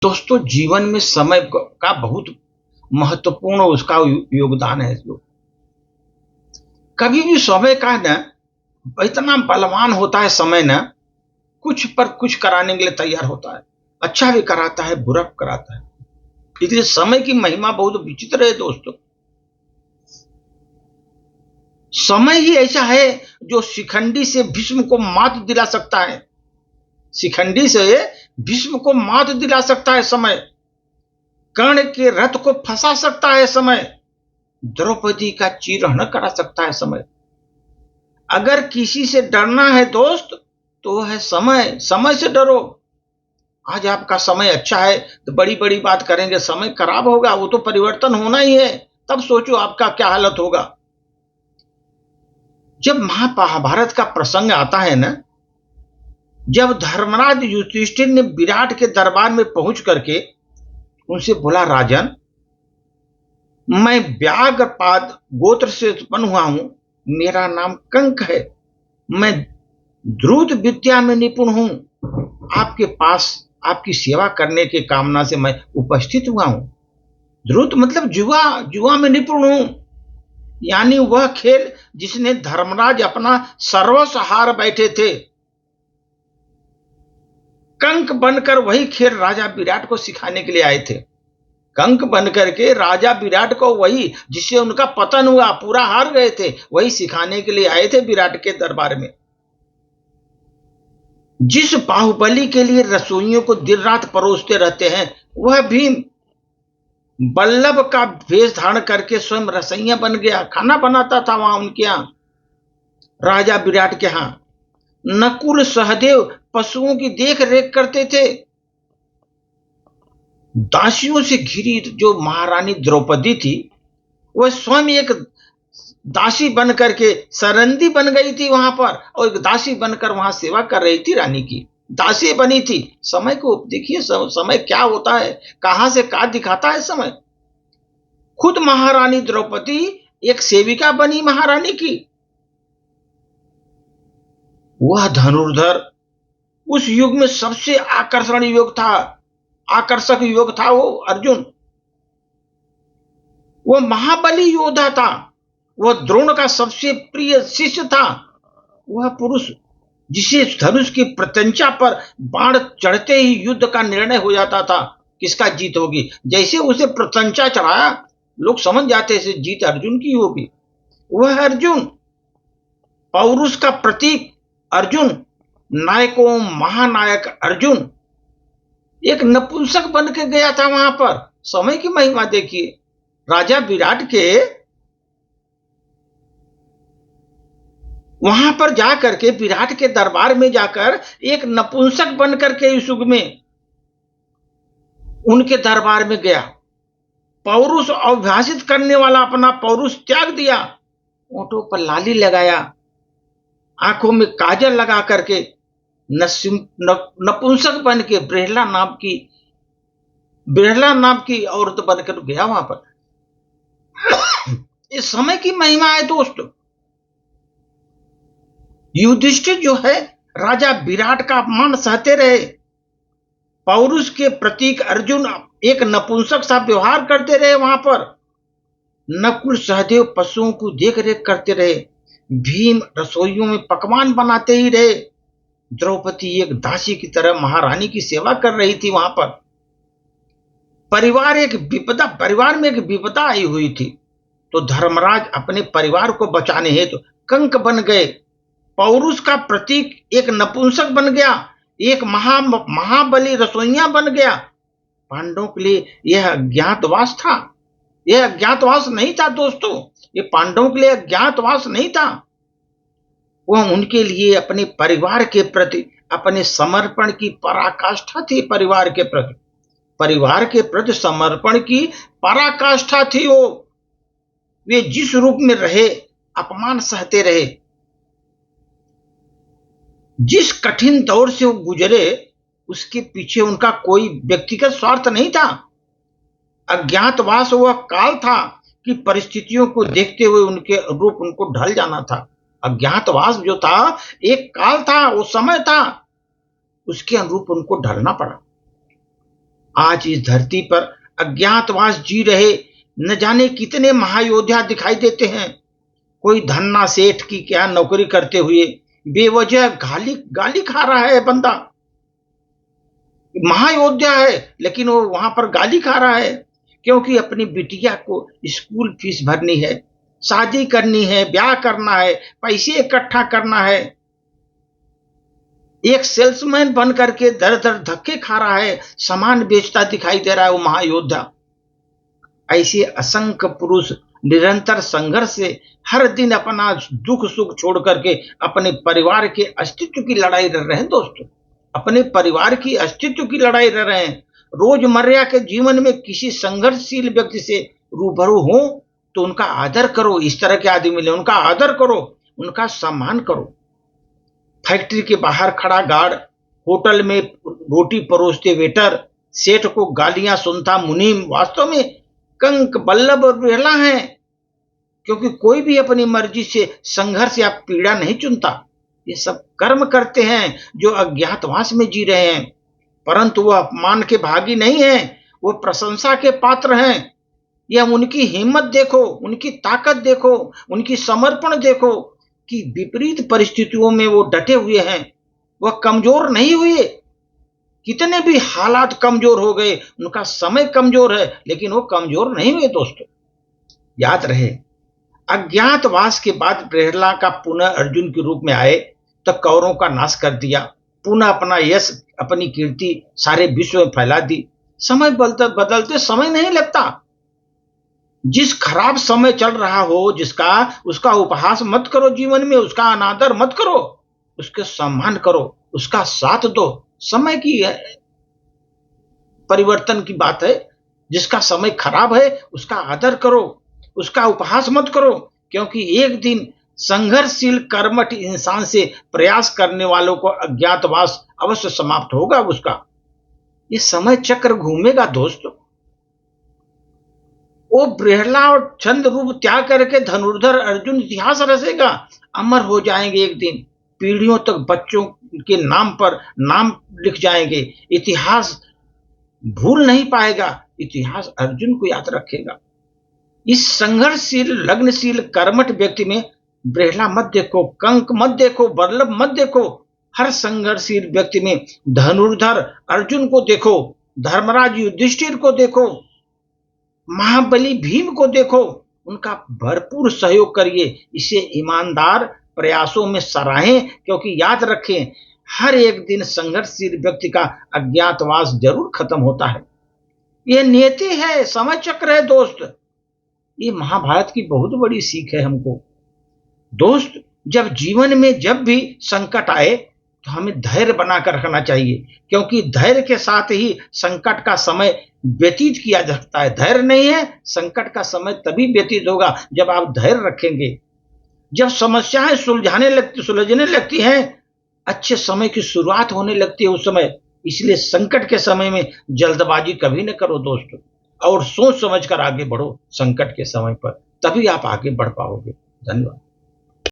दोस्तों, जीवन में समय का बहुत महत्वपूर्ण उसका योगदान है। जो कभी भी समय का ना इतना बलवान होता है, समय ना कुछ पर कुछ कराने के लिए तैयार होता है। अच्छा भी कराता है, बुरा भी कराता है। इसलिए समय की महिमा बहुत विचित्र है दोस्तों। समय ही ऐसा है जो शिखंडी से भीष्म को मात दिला सकता है। शिखंडी से भीष्म को मात दिला सकता है समय। कर्ण के रथ को फंसा सकता है समय। द्रौपदी का चीरहरण करा सकता है समय। अगर किसी से डरना है दोस्त तो वो है समय। समय से डरो। आज आपका समय अच्छा है तो बड़ी बड़ी बात करेंगे, समय खराब होगा वो तो परिवर्तन होना ही है, तब सोचो आपका क्या हालत होगा। जब महाभारत का प्रसंग आता है ना, जब धर्मराज युधिष्ठिर ने विराट के दरबार में पहुंच करके उनसे बोला, राजन, मैं व्याघ्रपाद गोत्र से उत्पन्न हुआ हूं, मेरा नाम कंक है, मैं द्रुत विद्या में निपुण हूं, आपके पास आपकी सेवा करने के कामना से मैं उपस्थित हुआ हूं। द्रुत मतलब जुआ, जुआ में निपुण हूं, यानी वह खेल जिसने धर्मराज अपना सर्वस्व हार बैठे थे। कंक बनकर वही खेल राजा विराट को सिखाने के लिए आए थे। कंक बनकर के राजा विराट को वही जिससे उनका पतन हुआ, पूरा हार गए थे, वही सिखाने के लिए आए थे विराट के दरबार में। जिस बाहुबली के लिए रसोइयों को दिन रात परोसते रहते हैं, वह भीम बल्लभ का वेश धारण करके स्वयं रसोइया बन गया, खाना बनाता था वहां उनके यहां, राजा विराट के यहां। नकुल सहदेव पशुओं की देख रेख करते थे। दासियों से घिरी जो महारानी द्रौपदी थी, वह स्वयं एक दासी बन करके सरंदी बन गई थी वहां पर, और एक दासी बनकर वहां सेवा कर रही थी, रानी की दासी बनी थी। समय को देखिए, समय क्या होता है, कहां से कहां दिखाता है समय। खुद महारानी द्रौपदी एक सेविका बनी महारानी की। वह धनुर्धर उस युग में सबसे आकर्षण युग था, आकर्षक युग था वो अर्जुन। वह महाबली योद्धा था, वह द्रोण का सबसे प्रिय शिष्य था। वह पुरुष जिसे धनुष की प्रत्यंचा पर बाण चढ़ते ही युद्ध का निर्णय हो जाता था, किसका जीत होगी। जैसे उसे प्रत्यंचा चढ़ाया, लोग समझ जाते थे जीत अर्जुन की होगी। वह अर्जुन, पौरुष का प्रतीक अर्जुन, नायकों महानायक अर्जुन, एक नपुंसक बन के गया था वहां पर। समय की महिमा देखिए। राजा विराट के वहां पर जाकर के, विराट के दरबार में जाकर एक नपुंसक बनकर के इस युग में उनके दरबार में गया। पौरुष अभ्यासित करने वाला अपना पौरुष त्याग दिया, ओंठों पर लाली लगाया, आंखों में काजल लगा करके नपुंसक बन के ब्रेहला नाम की औरत बनकर गया वहां पर। इस समय की महिमा है दोस्तों। युधिष्ठिर जो है राजा विराट का अपमान सहते रहे। पौरुष के प्रतीक अर्जुन एक नपुंसक सा व्यवहार करते रहे वहां पर। नकुल सहदेव पशुओं को देख रेख करते रहे। भीम रसोइयों में पकवान बनाते ही रहे। द्रौपदी एक दासी की तरह महारानी की सेवा कर रही थी वहां पर। परिवार में एक विपदा आई हुई थी, तो धर्मराज अपने परिवार को बचाने हेतु कंक बन गए। पौरुष का प्रतीक एक नपुंसक बन गया, एक महाबली रसोइया बन गया। पांडवों के लिए यह अज्ञातवास था। यह अज्ञातवास नहीं था दोस्तों, ये पांडवों के लिए अज्ञातवास नहीं था। वह उनके लिए अपने परिवार के प्रति अपने समर्पण की पराकाष्ठा थी। परिवार के प्रति समर्पण की पराकाष्ठा थी वो। वे जिस रूप में रहे, अपमान सहते रहे। जिस कठिन दौर से वो गुजरे, उसके पीछे उनका कोई व्यक्तिगत स्वार्थ नहीं था। अज्ञातवास वह काल था कि परिस्थितियों को देखते हुए उनके रूप उनको ढल जाना था। अज्ञातवास जो था एक काल था, वो समय था, उसके अनुरूप उनको ढलना पड़ा। आज इस धरती पर अज्ञातवास जी रहे न जाने कितने महायोद्धा दिखाई देते हैं। कोई धन्ना सेठ की क्या नौकरी करते हुए बेवजह गाली गाली खा रहा है बंदा, महायोद्धा है लेकिन वो वहां पर गाली खा रहा है, क्योंकि अपनी बिटिया को स्कूल फीस भरनी है, शादी करनी है, ब्याह करना है, पैसे इकट्ठा करना है। एक सेल्समैन बन करके दर दर धक्के खा रहा है, सामान बेचता दिखाई दे रहा है वो महायोद्धा। ऐसे असंख्य पुरुष निरंतर संघर्ष से हर दिन अपना दुख सुख छोड़ करके अपने परिवार के अस्तित्व की लड़ाई लड़ रहे हैं दोस्तों, अपने परिवार की अस्तित्व की लड़ाई लड़ रहे हैं। रोजमर्रा के जीवन में किसी संघर्षशील व्यक्ति से रूबरू हो तो उनका आदर करो। इस तरह के आदमी मिले उनका आदर करो, उनका सम्मान करो। फैक्ट्री के बाहर खड़ा गार्ड, होटल में रोटी परोसते वेटर, सेठ को गालियां सुनता मुनीम वास्तव में कंक बल्लभ और बिरला हैं, क्योंकि कोई भी अपनी मर्जी से संघर्ष या पीड़ा नहीं चुनता। ये सब कर्म करते हैं जो अज्ञातवास में जी रहे हैं, परंतु वह अपमान के भागी नहीं है, वो प्रशंसा के पात्र हैं। यह उनकी हिम्मत देखो, उनकी ताकत देखो, उनकी समर्पण देखो कि विपरीत परिस्थितियों में वो डटे हुए हैं, वह कमजोर नहीं हुए। कितने भी हालात कमजोर हो गए, उनका समय कमजोर है लेकिन वो कमजोर नहीं हुए दोस्तों। याद रहे, अज्ञातवास के बाद प्रहलाद का पुनः अर्जुन के रूप में आए तो कौरवों का नाश कर दिया, पुनः अपना यश अपनी कीर्ति सारे विश्व में फैला दी। समय बदलते समय नहीं लगता। जिस खराब समय चल रहा हो जिसका, उसका उपहास मत करो जीवन में, उसका अनादर मत करो, उसके सम्मान करो, उसका साथ दो। समय की परिवर्तन की बात है। जिसका समय खराब है उसका आदर करो, उसका उपहास मत करो, क्योंकि एक दिन संघर्षशील कर्मठ इंसान से प्रयास करने वालों को अज्ञातवास अवश्य समाप्त होगा उसका। ये समय चक्र घूमेगा दोस्तों। वो प्रहलाद और छंद रूप त्याग करके धनुर्धर अर्जुन इतिहास रचेगा, अमर हो जाएंगे एक दिन, पीढ़ियों तक बच्चों के नाम पर नाम लिख जाएंगे। इतिहास भूल नहीं पाएगा, इतिहास अर्जुन को याद रखेगा। इस संघर्षशील लग्नशील कर्मठ व्यक्ति में प्रहलाद मत देखो, कंक मत देखो, बल्लभ मत देखो। हर संघर्षशील व्यक्ति में धनुर्धर अर्जुन को देखो, धर्मराज युधिष्ठिर को देखो, महाबली भीम को देखो। उनका भरपूर सहयोग करिए, इसे ईमानदार प्रयासों में सराहें, क्योंकि याद रखें हर एक दिन संघर्षशील व्यक्ति का अज्ञातवास जरूर खत्म होता है। यह नियति है, समय चक्र है दोस्त। ये महाभारत की बहुत बड़ी सीख है हमको दोस्त। जब जीवन में जब भी संकट आए तो हमें धैर्य बनाकर रखना चाहिए, क्योंकि धैर्य के साथ ही संकट का समय व्यतीत किया जा सकता है। धैर्य नहीं है, संकट का समय तभी व्यतीत होगा जब आप धैर्य रखेंगे। जब समस्याएं सुलझने लगती हैं, अच्छे समय की शुरुआत होने लगती है उस समय। इसलिए संकट के समय में जल्दबाजी कभी न करो दोस्तों, और सोच समझ कर आगे बढ़ो संकट के समय पर, तभी आप आगे बढ़ पाओगे। धन्यवाद।